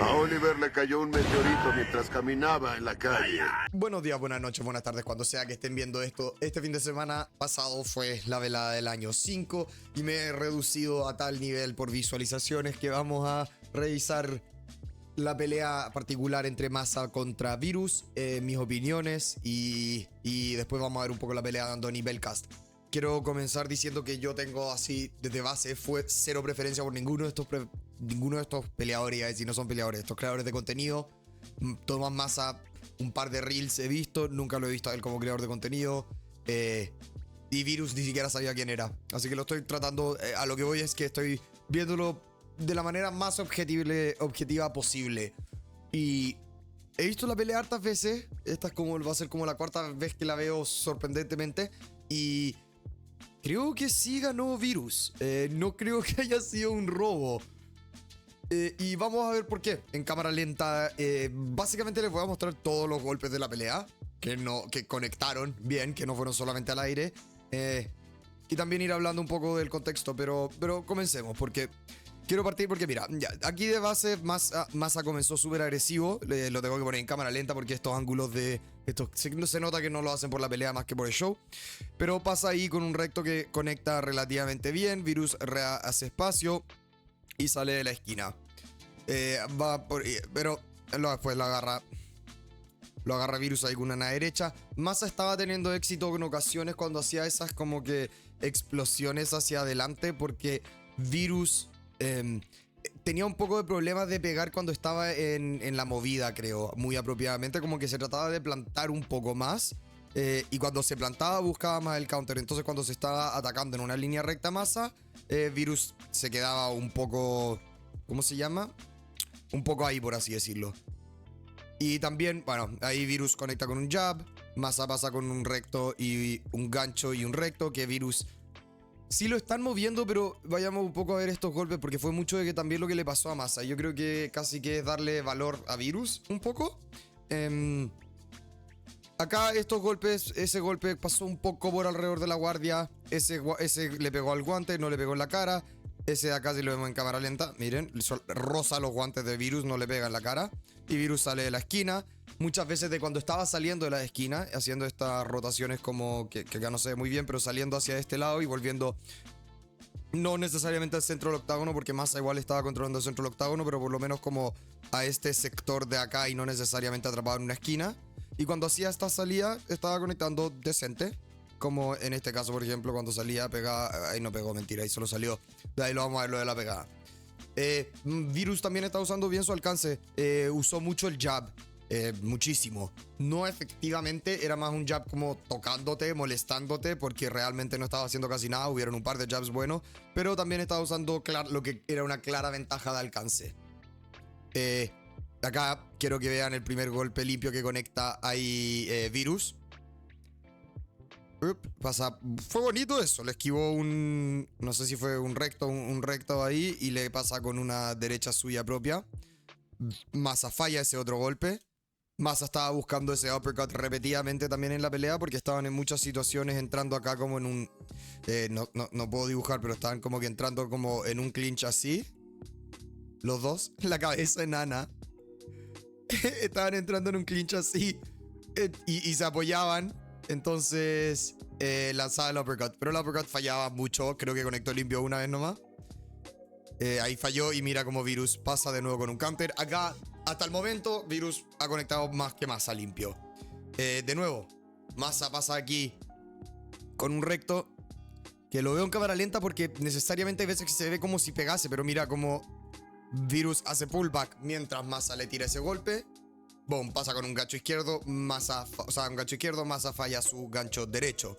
A Oliver le cayó un meteorito mientras caminaba en la calle. Buenos días, buenas noches, buenas tardes, cuando sea que estén viendo esto. Este fin de semana pasado fue la velada del año 5 y me he reducido a tal nivel por visualizaciones que vamos a revisar la pelea particular entre Massa contra Virus, mis opiniones y después vamos a ver un poco la pelea de Andoni Belcast. Quiero comenzar diciendo que yo tengo así, desde base, fue cero preferencia por ninguno de estos peleadores, es decir, no son peleadores, estos creadores de contenido. Tomás Massa, un par de reels he visto, nunca lo he visto a él como creador de contenido. Y Virus ni siquiera sabía quién era. Así que lo estoy tratando, a lo que voy es que estoy viéndolo de la manera más objetiva posible. Y he visto la pelea hartas veces. Esta va a ser como la cuarta vez que la veo sorprendentemente. Y creo que sí ganó Virus. No creo que haya sido un robo. Y vamos a ver por qué. En cámara lenta, básicamente les voy a mostrar todos los golpes de la pelea que conectaron bien, que no fueron solamente al aire. Y también ir hablando un poco del contexto. Pero comencemos, porque quiero partir porque, mira, ya, aquí de base Massa comenzó súper agresivo. Lo tengo que poner en cámara lenta porque estos ángulos se nota que no lo hacen por la pelea más que por el show. Pero pasa ahí con un recto que conecta relativamente bien. Virus hace espacio y sale de la esquina. Pero después lo agarra Virus ahí con una derecha. Massa estaba teniendo éxito en ocasiones cuando hacía esas como que explosiones hacia adelante, porque Virus tenía un poco de problemas de pegar cuando estaba en la movida, creo, muy apropiadamente, como que se trataba de plantar un poco más. Y cuando se plantaba buscaba más el counter. Entonces cuando se estaba atacando en una línea recta Massa, Virus se quedaba un poco, ¿cómo se llama? Un poco ahí, por así decirlo. Y también, bueno, ahí Virus conecta con un jab. Massa pasa con un recto y un gancho y un recto, que Virus sí lo están moviendo, pero vayamos un poco a ver estos golpes, porque fue mucho de que también lo que le pasó a Massa. Yo creo que casi que es darle valor a Virus un poco. Acá estos golpes, ese golpe pasó un poco por alrededor de la guardia. Ese le pegó al guante, no le pegó en la cara. Ese de acá, si lo vemos en cámara lenta, miren, roza los guantes de Virus, no le pega en la cara. Y Virus sale de la esquina. Muchas veces de cuando estaba saliendo de la esquina, haciendo estas rotaciones como que acá no se ve muy bien, pero saliendo hacia este lado y volviendo, no necesariamente al centro del octágono, porque Massa igual estaba controlando el centro del octágono, pero por lo menos como a este sector de acá y no necesariamente atrapado en una esquina. Y cuando hacía esta salida, estaba conectando decente. Como en este caso, por ejemplo, cuando salía, pegaba. Ahí no pegó, mentira, ahí solo salió. De ahí lo vamos a ver lo de la pegada. Virus también está usando bien su alcance. Usó mucho el jab. Muchísimo. No efectivamente, era más un jab como tocándote, molestándote, porque realmente no estaba haciendo casi nada. Hubieron un par de jabs buenos, pero también estaba usando lo que era una clara ventaja de alcance. Acá quiero que vean el primer golpe limpio que conecta ahí Virus. Fue bonito eso. Le esquivó no sé si fue un recto ahí, y le pasa con una derecha suya propia. Massa falla ese otro golpe. Massa estaba buscando ese uppercut repetidamente también en la pelea, porque estaban en muchas situaciones entrando acá como en un... no puedo dibujar, pero estaban como que entrando como en un clinch así. Los dos. La cabeza enana. Estaban entrando en un clinch así. Y se apoyaban. Entonces lanzaba el uppercut. Pero el uppercut fallaba mucho. Creo que conectó limpio una vez nomás. Ahí falló, y mira cómo Virus pasa de nuevo con un counter. Acá, hasta el momento, Virus ha conectado más que Massa limpio. De nuevo, Massa pasa aquí con un recto, que lo veo en cámara lenta porque necesariamente hay veces que se ve como si pegase. Pero mira cómo Virus hace pullback mientras Massa le tira ese golpe. Boom, pasa con un gancho izquierdo. Massa falla su gancho derecho.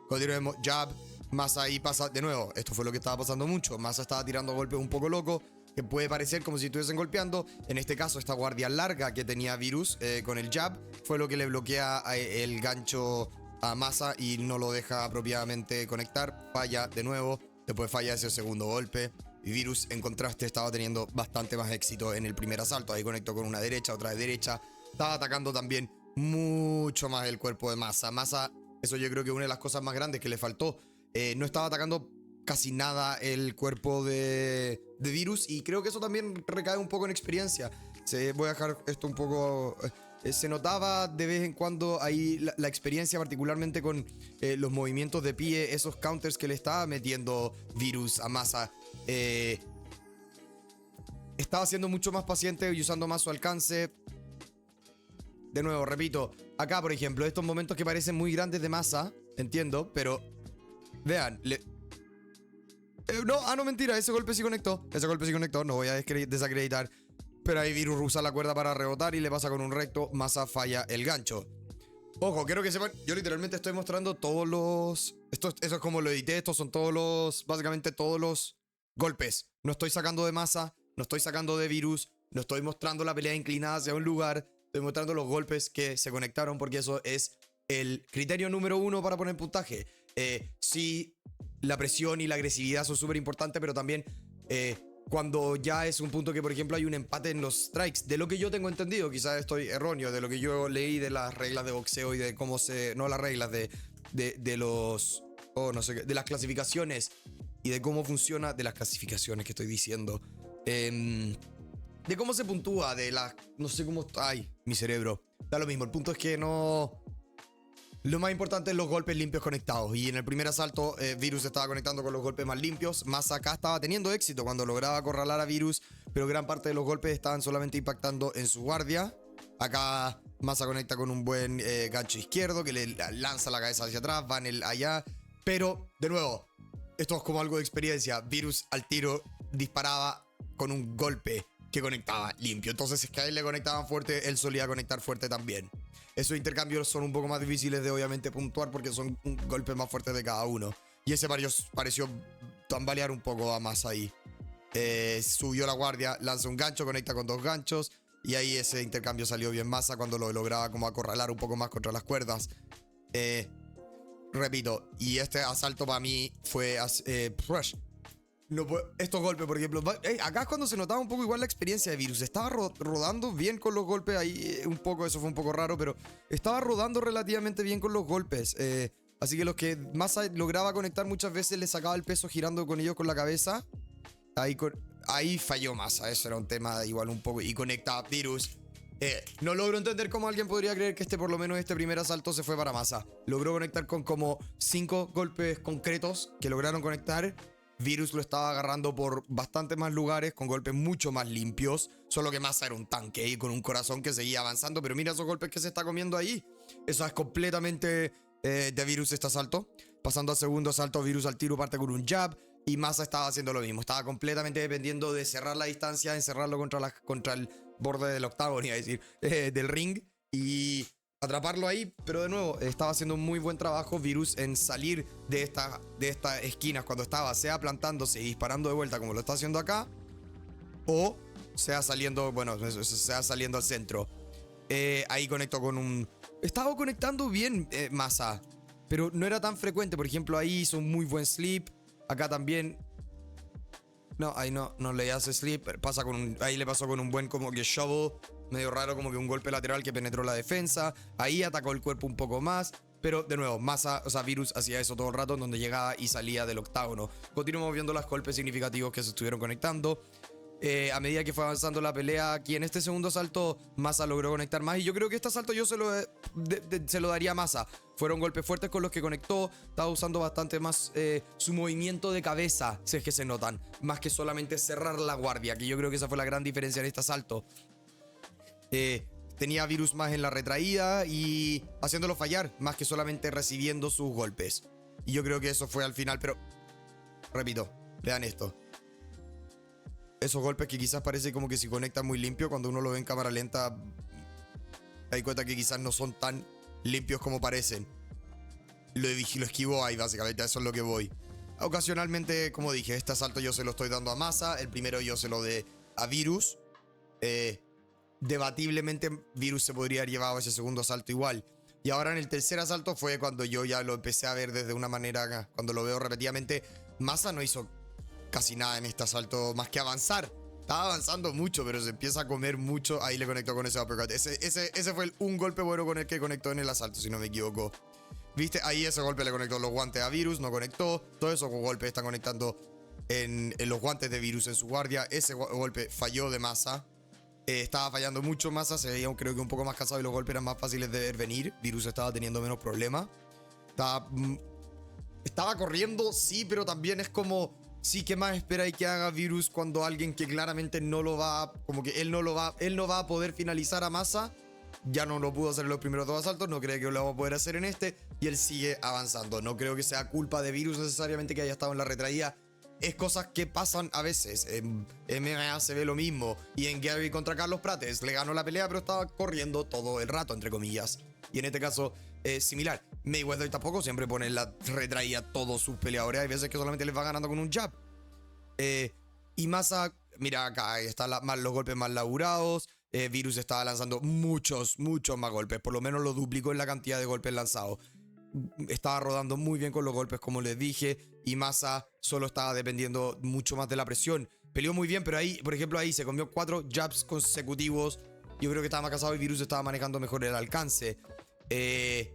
Continuemos, jab. Massa ahí pasa de nuevo. Esto fue lo que estaba pasando mucho. Massa estaba tirando golpes un poco locos, que puede parecer como si estuviesen golpeando. En este caso, esta guardia larga que tenía Virus con el jab fue lo que le bloquea el gancho a Massa y no lo deja apropiadamente conectar. Falla de nuevo. Después falla ese segundo golpe. Y Virus, en contraste, estaba teniendo bastante más éxito en el primer asalto. Ahí conectó con una derecha, otra de derecha. Estaba atacando también mucho más el cuerpo de Massa. Massa, eso yo creo que una de las cosas más grandes que le faltó. No estaba atacando casi nada el cuerpo de Virus. Y creo que eso también recae un poco en experiencia. Voy a dejar esto un poco... se notaba de vez en cuando ahí la experiencia, particularmente con los movimientos de pie, esos counters que le estaba metiendo Virus a Masa. Estaba siendo mucho más paciente y usando más su alcance. De nuevo, repito, acá por ejemplo, estos momentos que parecen muy grandes de Masa, entiendo, pero vean, no, mentira, ese golpe sí conectó. Ese golpe sí conectó, no voy a desacreditar. Pero ahí Virus usa la cuerda para rebotar y le pasa con un recto. Masa falla el gancho. Ojo, quiero que sepan, yo literalmente estoy mostrando todos los... Eso es como lo edité, estos son todos los... Básicamente todos los golpes. No estoy sacando de Masa, no estoy sacando de Virus, no estoy mostrando la pelea inclinada hacia un lugar. Estoy mostrando los golpes que se conectaron porque eso es el criterio número 1 para poner puntaje. Sí, la presión y la agresividad son súper importantes, pero también... cuando ya es un punto que, por ejemplo, hay un empate en los strikes, de lo que yo tengo entendido, quizás estoy erróneo, de lo que yo leí de las reglas de boxeo y de cómo se... No las reglas, de los... Oh, no sé qué, de las clasificaciones y de cómo funciona... De las clasificaciones que estoy diciendo. De cómo se puntúa, de las... No sé cómo... Ay, mi cerebro. Da lo mismo, el punto es que no... Lo más importante es los golpes limpios conectados. Y en el primer asalto, Virus estaba conectando con los golpes más limpios. Masa acá estaba teniendo éxito cuando lograba acorralar a Virus, pero gran parte de los golpes estaban solamente impactando en su guardia. Acá Masa conecta con un buen gancho izquierdo que le lanza la cabeza hacia atrás, va en el allá. Pero, de nuevo, esto es como algo de experiencia. Virus al tiro disparaba con un golpe que conectaba limpio. Entonces, si es que a él le conectaban fuerte, él solía conectar fuerte también. Esos intercambios son un poco más difíciles de obviamente puntuar porque son golpes más fuertes de cada uno. Y ese pareció tambalear un poco a Masa ahí. Subió la guardia, lanza un gancho, conecta con dos ganchos. Y ahí ese intercambio salió bien. Masa cuando lo lograba como acorralar un poco más contra las cuerdas. Repito, y este asalto para mí fue... No, estos golpes, por ejemplo, acá es cuando se notaba un poco igual la experiencia de Virus. Estaba rodando bien con los golpes ahí, un poco, eso fue un poco raro, pero estaba rodando relativamente bien con los golpes. Así que los que Masa lograba conectar muchas veces le sacaba el peso girando con ellos con la cabeza. Ahí falló Masa, eso era un tema igual un poco. Y conecta Virus. No logro entender cómo alguien podría creer que por lo menos este primer asalto se fue para Masa. Logró conectar con como 5 golpes concretos que lograron conectar. Virus lo estaba agarrando por bastante más lugares, con golpes mucho más limpios. Solo que Masa era un tanque y con un corazón que seguía avanzando. Pero mira esos golpes que se está comiendo ahí. Eso es completamente de Virus este asalto. Pasando al segundo asalto, Virus al tiro parte con un jab. Y Masa estaba haciendo lo mismo. Estaba completamente dependiendo de cerrar la distancia, encerrarlo contra el borde del octágono, iba a decir, del ring. Y atraparlo ahí, pero de nuevo, estaba haciendo un muy buen trabajo Virus en salir de estas esquinas cuando estaba, sea plantándose y disparando de vuelta como lo está haciendo acá, o sea saliendo, bueno, sea saliendo al centro. Ahí conectó con un... Estaba conectando bien Masa, pero no era tan frecuente. Por ejemplo, ahí hizo un muy buen sleep. Acá también... No, ahí no le hace sleep. Ahí le pasó con un buen como que shovel. Medio raro, como que un golpe lateral que penetró la defensa. Ahí atacó el cuerpo un poco más. Pero de nuevo, Masa, o sea, Virus hacía eso todo el rato, en donde llegaba y salía del octágono. Continuamos viendo los golpes significativos que se estuvieron conectando. A medida que fue avanzando la pelea, aquí en este segundo asalto, Masa logró conectar más. Y yo creo que este asalto yo se lo daría a Masa. Fueron golpes fuertes con los que conectó. Estaba usando bastante más su movimiento de cabeza, si es que se notan. Más que solamente cerrar la guardia, que yo creo que esa fue la gran diferencia en este asalto. Tenía Virus más en la retraída y haciéndolo fallar, más que solamente recibiendo sus golpes. Y yo creo que eso fue al final, pero... Repito, vean esto. Esos golpes que quizás parece como que si conectan muy limpio, cuando uno lo ve en cámara lenta, te das cuenta que quizás no son tan limpios como parecen. Lo esquivó ahí, básicamente, a eso es lo que voy. Ocasionalmente, como dije, este asalto yo se lo estoy dando a Masa. El primero yo se lo de a Virus. Debatiblemente, Virus se podría haber llevado ese segundo asalto igual. Y ahora en el tercer asalto fue cuando yo ya lo empecé a ver desde una manera, cuando lo veo repetidamente. Masa no hizo casi nada en este asalto más que avanzar. Estaba avanzando mucho, pero se empieza a comer mucho. Ahí le conectó con ese uppercut. Ese fue un golpe bueno con el que conectó en el asalto, si no me equivoco. ¿Viste? Ahí ese golpe le conectó los guantes a Virus, no conectó. Todos esos golpes están conectando en los guantes de Virus en su guardia. Ese golpe falló de Masa. Estaba fallando mucho Masa, se veía creo que un poco más cansado y los golpes eran más fáciles de ver venir. Virus estaba teniendo menos problemas. Estaba corriendo, sí, pero también es como... Sí, ¿qué más espera y que haga Virus cuando alguien que claramente no lo va... Como que él no va a poder finalizar a Masa? Ya no lo pudo hacer en los primeros 2 asaltos, no cree que lo va a poder hacer en este, y él sigue avanzando. No creo que sea culpa de Virus necesariamente que haya estado en la retraída. Es cosas que pasan a veces. En MMA se ve lo mismo. Y en Gary contra Carlos Prates le ganó la pelea, pero estaba corriendo todo el rato, entre comillas. Y en este caso es similar. Mayweather tampoco siempre pone en la retraída a todos sus peleadores. Hay veces que solamente les va ganando con un jab. Y Masa, mira acá, están los golpes más laburados. Virus estaba lanzando muchos más golpes. Por lo menos lo duplicó en la cantidad de golpes lanzados. Estaba rodando muy bien con los golpes, como les dije. Y Masa solo estaba dependiendo mucho más de la presión. Peleó muy bien, pero ahí, por ejemplo, ahí se comió 4 jabs consecutivos. Yo creo que estaba más cansado y Virus estaba manejando mejor el alcance. De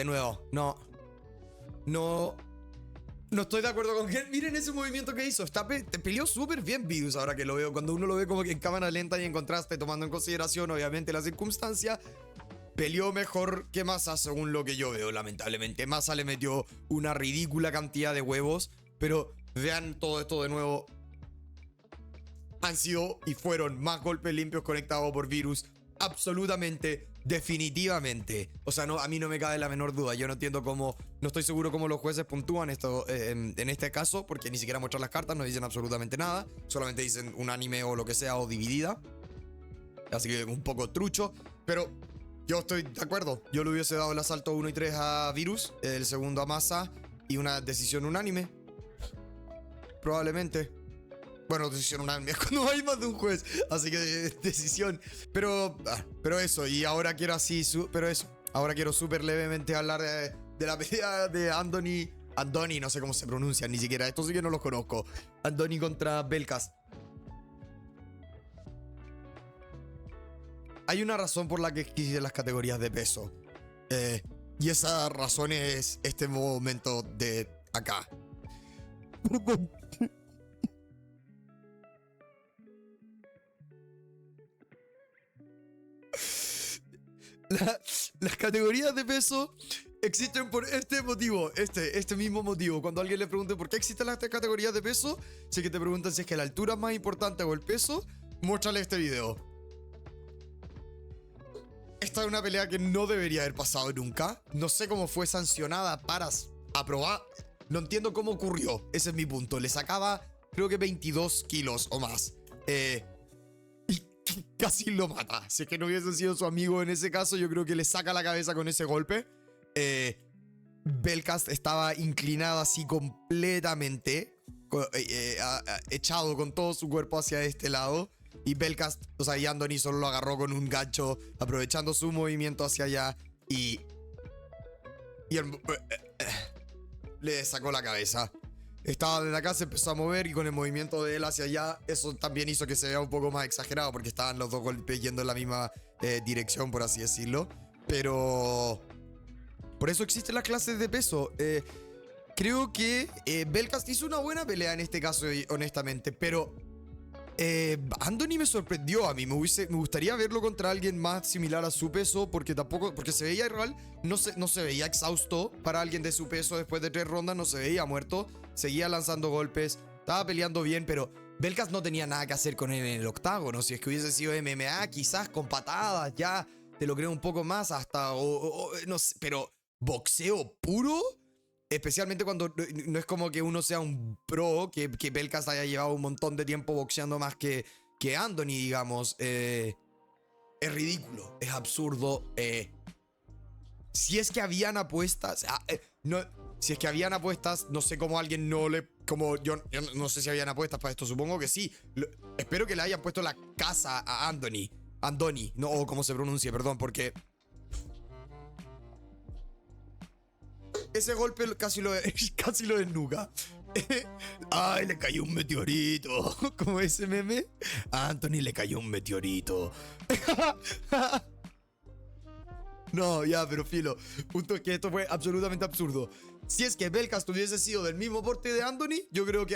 nuevo, no estoy de acuerdo con él. Miren ese movimiento que hizo. Peleó súper bien Virus ahora que lo veo. Cuando uno lo ve como que en cámara lenta y en contraste, tomando en consideración obviamente la circunstancia, peleó mejor que Masa según lo que yo veo, lamentablemente. Masa le metió una ridícula cantidad de huevos, pero vean todo esto de nuevo. Han sido y fueron más golpes limpios conectados por Virus. Absolutamente, definitivamente. O sea, no, a mí no me cabe la menor duda. Yo no entiendo cómo, no estoy seguro cómo los jueces puntúan esto en este caso, porque ni siquiera muestran las cartas, no dicen absolutamente nada. Solamente dicen unánime o lo que sea, o dividida. Así que un poco trucho. Pero yo estoy de acuerdo. Yo le hubiese dado el asalto 1 y 3 a Virus, el segundo a Masa, y una decisión unánime. Probablemente. Bueno, decisión unánime cuando hay más de un juez. Así que decisión. Pero eso. Y ahora quiero Ahora quiero súper levemente hablar de la pelea de Andoni, no sé cómo se pronuncia ni siquiera. Esto sí que no los conozco. Andoni contra Belkas. Hay una razón por la que existen las categorías de peso. Y esa razón es este momento de acá. Las categorías de peso existen por este motivo, este mismo motivo. Cuando alguien le pregunte por qué existen las categorías de peso, si es que te preguntan si es que la altura es más importante o el peso, muéstrale este video. Esta es una pelea que no debería haber pasado nunca. No sé cómo fue sancionada para aprobar. No entiendo cómo ocurrió. Ese es mi punto. Le sacaba, creo que 22 kilos o más. Casi lo mata. Si es que no hubiese sido su amigo en ese caso, yo creo que le saca la cabeza con ese golpe. Belkas estaba inclinado así completamente, echado con todo su cuerpo hacia este lado. Y Belkas, o sea, y Andoni solo lo agarró con un gancho, aprovechando su movimiento hacia allá. Y le sacó la cabeza. Estaba desde acá, se empezó a mover y con el movimiento de él hacia allá, eso también hizo que se vea un poco más exagerado porque estaban los dos golpes yendo en la misma dirección, por así decirlo. Pero por eso existen las clases de peso. Creo que Belkas hizo una buena pelea en este caso, honestamente, pero Andoni me sorprendió a mí. Me gustaría verlo contra alguien más similar a su peso, porque se veía igual, no se veía exhausto para alguien de su peso después de 3 rondas, no se veía muerto, seguía lanzando golpes, estaba peleando bien, pero Belkas no tenía nada que hacer con él en el octágono. Si es que hubiese sido MMA, quizás con patadas, ya te lo creo un poco más, hasta no sé, pero boxeo puro. Especialmente cuando no es como que uno sea un pro, que Belkas haya llevado un montón de tiempo boxeando más que Andoni, digamos. Es ridículo, es absurdo. Si es que habían apuestas, si es que habían apuestas, no sé cómo alguien no le... Yo no sé si habían apuestas para esto, supongo que sí. Espero que le hayan puesto la casa a Andoni, no, o como se pronuncie, perdón, porque... Ese golpe casi lo desnuca. Ay, le cayó un meteorito. Como ese meme. A Anthony le cayó un meteorito. No, ya, pero filo. Punto es que esto fue absolutamente absurdo. Si es que Belcast hubiese sido del mismo porte de Anthony, yo creo que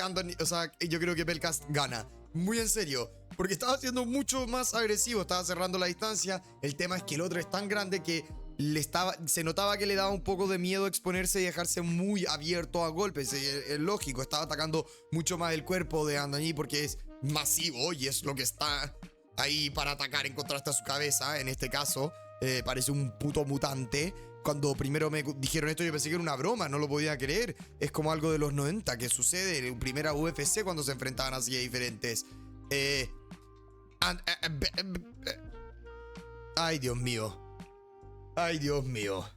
yo creo que Belcast gana. Muy en serio. Porque estaba siendo mucho más agresivo, estaba cerrando la distancia. El tema es que el otro es tan grande que se notaba que le daba un poco de miedo exponerse y dejarse muy abierto a golpes. Es lógico, estaba atacando mucho más el cuerpo de Anthony porque es masivo y es lo que está ahí para atacar en contraste a su cabeza. En este caso, parece un puto mutante. Cuando primero me dijeron esto yo pensé que era una broma, no lo podía creer. Es como algo de los 90 que sucede en primera UFC cuando se enfrentaban así de diferentes. Ay, Dios mío. Ay, Dios mío.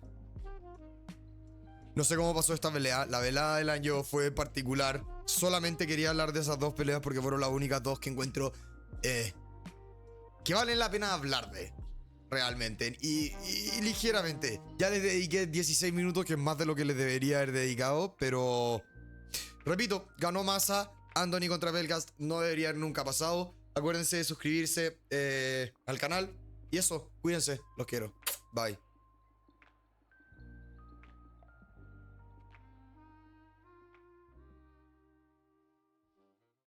No sé cómo pasó esta pelea. La velada del año fue particular. Solamente quería hablar de esas dos peleas porque fueron las únicas dos que encuentro que valen la pena hablar de. Realmente. Y ligeramente. Ya les dediqué 16 minutos, que es más de lo que les debería haber dedicado. Pero repito, ganó Massa. Anthony contra Belcast no debería haber nunca pasado. Acuérdense de suscribirse al canal. Y eso, cuídense, los quiero. Bye.